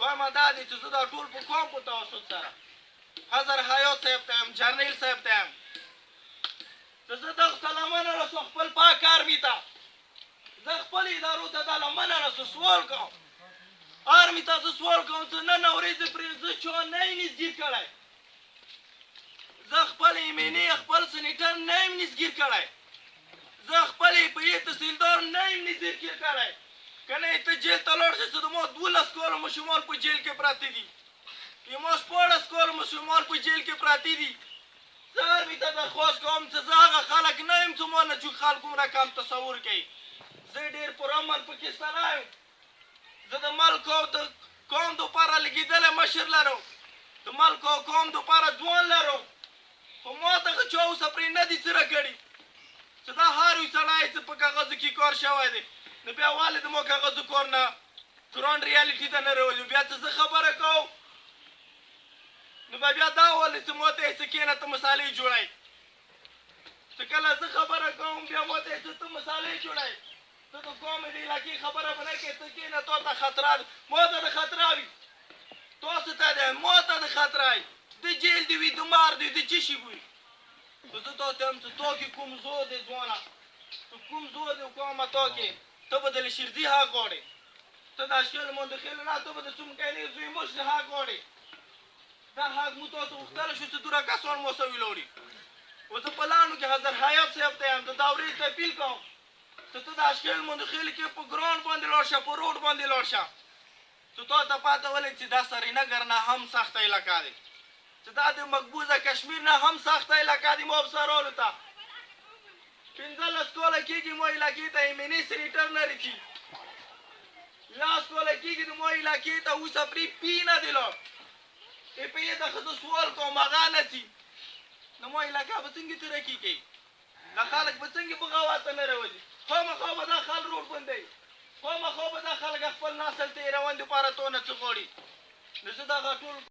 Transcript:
دویمه دا دی چې زه دا ټول په کوم په توسط سره حضر حیات صاحب ته یم جرنیل صاحب ته یم چې زه دغه ته لمنه رسو خپل پاک آرمي ته زه خپل ادارو ته دا لمنه رسو سوال کوم آرمي ته زه سوال کوم چې نن ورځې پرې زه چا نه یم نږدې کړی زه خپل ایمني خپل سنیټر نه یم نږدې کړی زه خپل په تحصیلدار نه یم نږدې کړی که نه ته جیل ته لاړ شې چې زما 12 کاله ماشومان په جیل کې پراته دي زما 14 کاله ماشومان په جیل کې پراته دي زه آرمي ته درخواست کوم چې زه هغه خلک نه یم چې ما نه چې خلک عمره کم تصور کوي زه ډېر پرامن پکې سړی یم زه د ملک او د قوم دپاره لګېدلی مشر لرم د ملک او قوم دپاره ځوان لرم خو ما ته چا اوسه پرې نه دي څه راکړي چې دا هر یو سړی چې په کاغذو کې کار شوی دی نو بیا ولې د ما کاغذو کار نه ګراوند ریالټي ته نه راولي بیا څه زه خبره کوم نو بیا دا ولې چې ما ته یې څه کښېنه ته مسالې جوړوي چې کله زه خبره کوم بیا ما ته یې څه ته مسالې جوړوي ته د قومې د علاقې خبره به نه کوې ته کښېنه تا ته خطره ما ته د خطره وي تاسو ته دی ما ته د خطره وي د جیل دی وي د مار دی د څه شي وي خو زه تا ته یم چې تا کې کوم زور دی ځوانه ته کوم زور دی کومه تا کې ته به د لشردي حق غواړې ته د اشکال مندخیل نه ته به د څومکني زوی مشر حق غواړې دا حق مو تاسو غوښتلی شو چې دومره کسان مو سوي لاړي خو زه په لاندو کې حضر حیات صاحب ته یم د دا ورځې ته اپیل کوم چې ته د اشکال مندخیل کې په ګراوند باندې لاړ شه په روډ باندې لاړ شه چې تا ته پاته ولګي چې دا سرینګر نه هم سخته علاقه دی چې دا د مقبوضه کشمیر نه هم سخته علاقه دی مو افسرانو ته 15 کاله کېږي مو علاقې ته ایمني سنیټر نه رسي 10 کاله کېږي د مو علاقې ته اوسه پرې پي نه دی لاړ په یې ته ښځو سوال کوم هغه نه ځي نو مو علاقه به څنګه ترقي کوي دا خلک به څنګه بغاوت ته نه راولي خامخا به دا خلک روډ بندوي خامخا به دا خلک خپل نسل ته یې روان دپاره تو نه څه غواړي نو زه دغه ټول